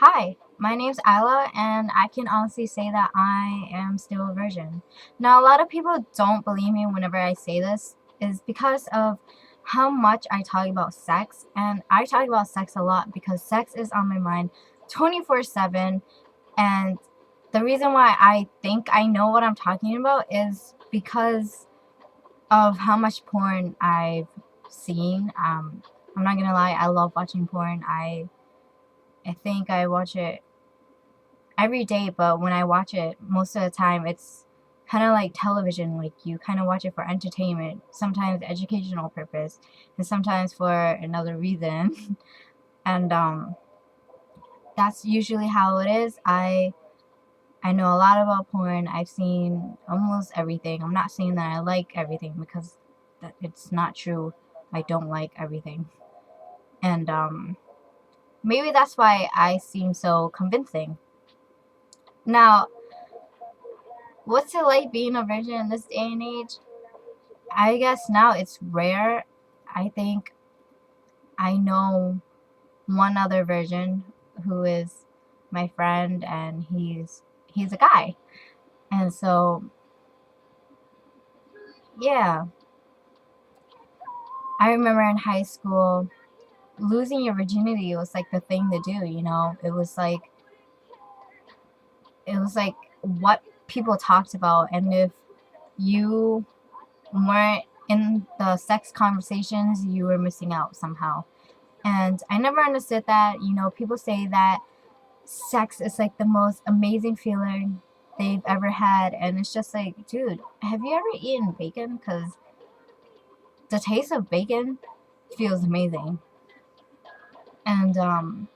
Hi, my name's Isla, and I can honestly say that I am still a virgin. Now, a lot of people don't believe me whenever I say this, is because of how much I talk about sex, and I talk about sex a lot because sex is on my mind 24/7, and the reason why I think I know what I'm talking about is because of how much porn I've seen. I'm not gonna lie, I love watching porn. I think I watch it every day, but when I watch it, most of the time it's kind of like television. Like you kind of watch it for entertainment, sometimes educational purpose, and sometimes for another reason. And that's usually how it is. I know a lot about porn. I've seen almost everything. I'm not saying that I like everything because it's not true. I don't like everything, and maybe that's why I seem so convincing. Now, what's it like being a virgin in this day and age? I guess now it's rare. I think I know one other virgin who is my friend, and he's a guy. And so, yeah, I remember in high school losing your virginity was like the thing to do, you know? It was like what people talked about, and if you weren't in the sex conversations, you were missing out somehow. And I never understood that. You know, people say that sex is like the most amazing feeling they've ever had. And it's just like, dude, have you ever eaten bacon? Because the taste of bacon feels amazing. And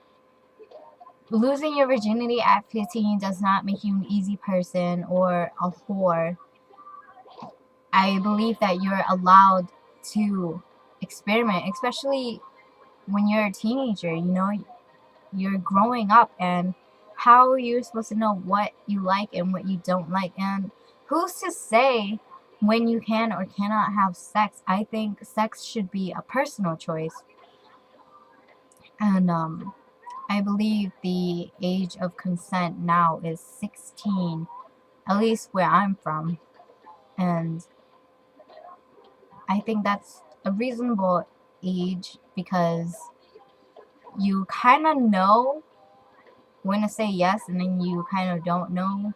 losing your virginity at 15 does not make you an easy person or a whore. I believe that you're allowed to experiment, especially when you're a teenager. You know, you're growing up, and how are you supposed to know what you like and what you don't like? And who's to say when you can or cannot have sex? I think sex should be a personal choice. And I believe the age of consent now is 16, at least where I'm from. And I think that's a reasonable age because you kind of know when to say yes, and then you kind of don't know.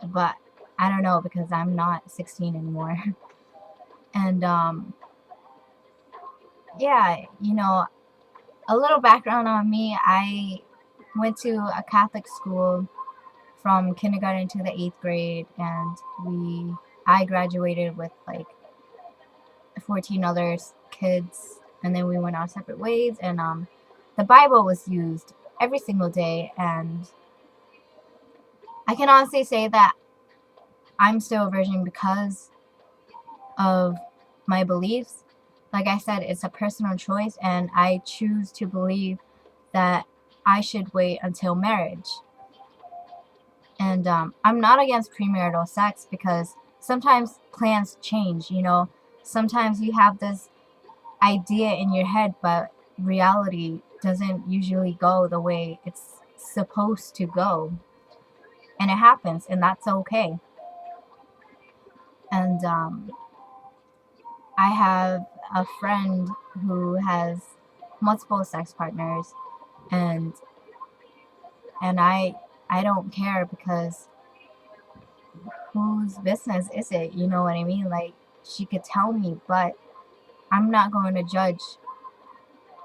But I don't know because I'm not 16 anymore. And yeah, you know, a little background on me. I went to a Catholic school from kindergarten to the 8th grade, and I graduated with like 14 other kids, and then we went our separate ways. And the Bible was used every single day, and I can honestly say that I'm still a virgin because of my beliefs. Like I said, it's a personal choice, and I choose to believe that I should wait until marriage. And I'm not against premarital sex because sometimes plans change, you know. Sometimes you have this idea in your head, but reality doesn't usually go the way it's supposed to go. And it happens, and that's okay. And I have a friend who has multiple sex partners, and and I don't care because whose business is it? You know what I mean? Like, she could tell me, but I'm not going to judge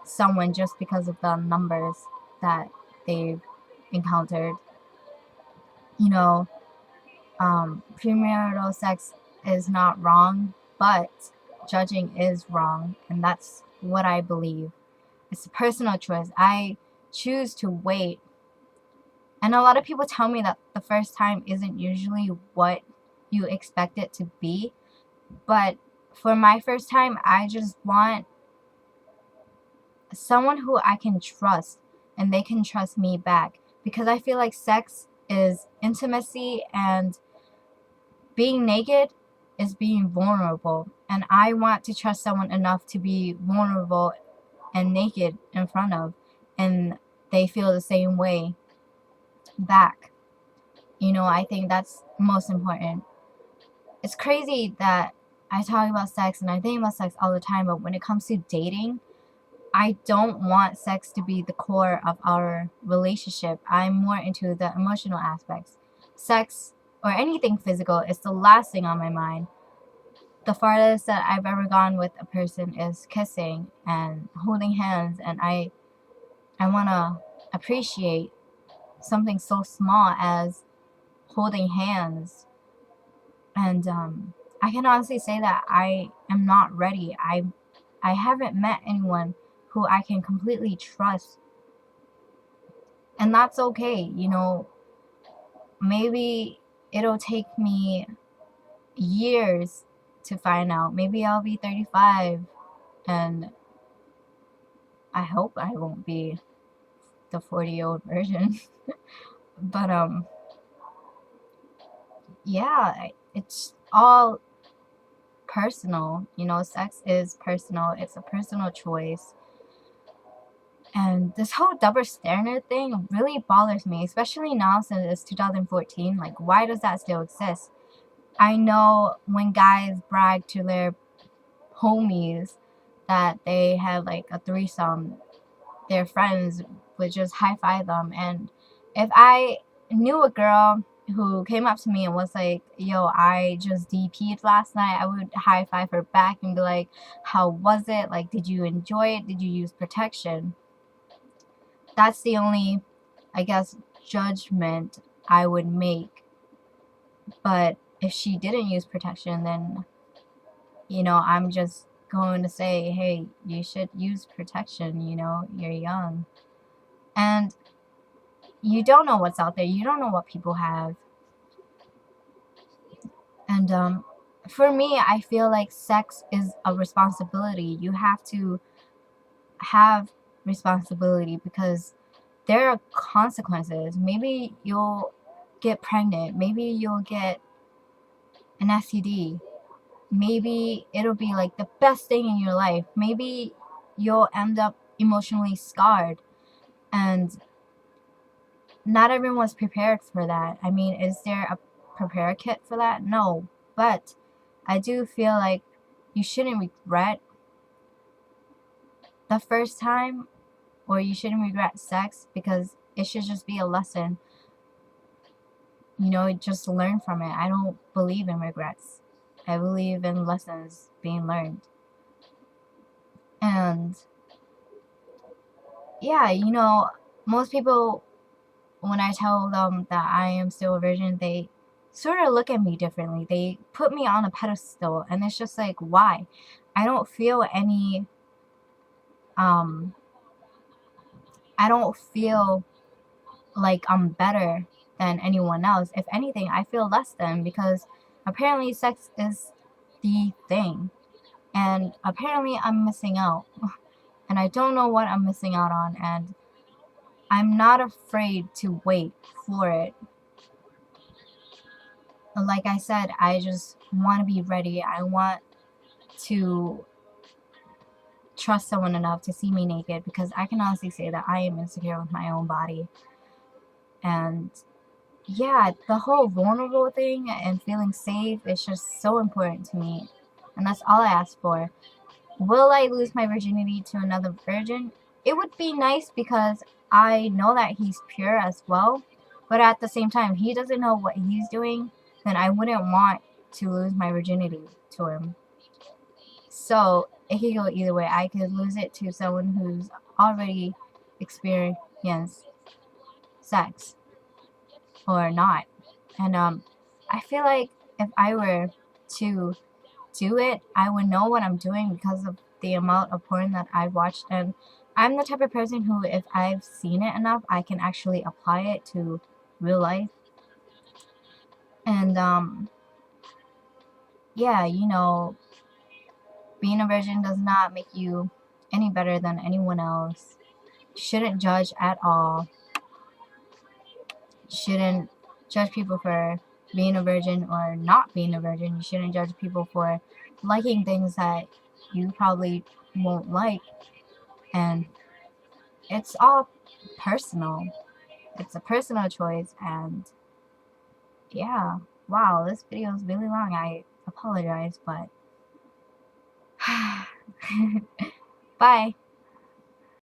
someone just because of the numbers that they've encountered. You know, premarital sex is not wrong, but judging is wrong, and that's what I believe. It's a personal choice. I choose to wait. And a lot of people tell me that the first time isn't usually what you expect it to be. But for my first time, I just want someone who I can trust, and they can trust me back. Because I feel like sex is intimacy, and being naked is being vulnerable. And I want to trust someone enough to be vulnerable and naked in front of. And they feel the same way back. I think that's most important. It's crazy that I talk about sex and I think about sex all the time, but when it comes to dating, I don't want sex to be the core of our relationship. I'm more into the emotional aspects. Sex or anything physical is the last thing on my mind. The farthest that I've ever gone with a person is kissing and holding hands, and I want to appreciate something so small as holding hands. And I can honestly say that I am not ready. I haven't met anyone who I can completely trust. And that's okay. Maybe it'll take me years to find out. Maybe I'll be 35 and I hope I won't be the 40-year-old version. But yeah, it's all personal. Sex is personal. It's a personal choice. And this whole double standard thing really bothers me, especially now since it's 2014. Like, why does that still exist? I know when guys brag to their homies that they had like a threesome, their friends would just high five them. And if I knew a girl who came up to me and was like, yo, I just DP'd last night, I would high five her back and be like, how was it? Like, did you enjoy it? Did you use protection? That's the only, I guess, judgment I would make. But if she didn't use protection, then, I'm just going to say, hey, you should use protection, you're young. And you don't know what's out there. You don't know what people have. And for me, I feel like sex is a responsibility. You have to have responsibility because there are consequences. Maybe you'll get pregnant. Maybe you'll get an STD. Maybe it'll be like the best thing in your life. Maybe you'll end up emotionally scarred. And not everyone's prepared for that. I mean, is there a prepare kit for that? No. But I do feel like you shouldn't regret the first time, or you shouldn't regret sex, because it should just be a lesson. Just learn from it. I don't believe in regrets. I believe in lessons being learned. And yeah, most people, when I tell them that I am still a virgin, they sort of look at me differently. They put me on a pedestal, and it's just like, why? I don't feel any, I don't feel like I'm better than anyone else. If anything, I feel less than, because apparently sex is the thing. And apparently I'm missing out. And I don't know what I'm missing out on. And I'm not afraid to wait for it. Like I said, I just want to be ready. I want to trust someone enough to see me naked, because I can honestly say that I am insecure with my own body. And yeah, the whole vulnerable thing and feeling safe is just so important to me. And that's all I ask for. Will I lose my virginity to another virgin? It would be nice, because I know that he's pure as well. But at the same time, he doesn't know what he's doing, then I wouldn't want to lose my virginity to him. So it could go either way. I could lose it to someone who's already experienced sex, or not. And I feel like if I were to do it, I would know what I'm doing because of the amount of porn that I've watched. And I'm the type of person who, if I've seen it enough, I can actually apply it to real life. And yeah, being a virgin does not make you any better than anyone else. Shouldn't judge at all. Shouldn't judge people for being a virgin or not being a virgin. You shouldn't judge people for liking things that you probably won't like. And it's all personal. It's a personal choice, and yeah. Wow, this video is really long. I apologize, but bye.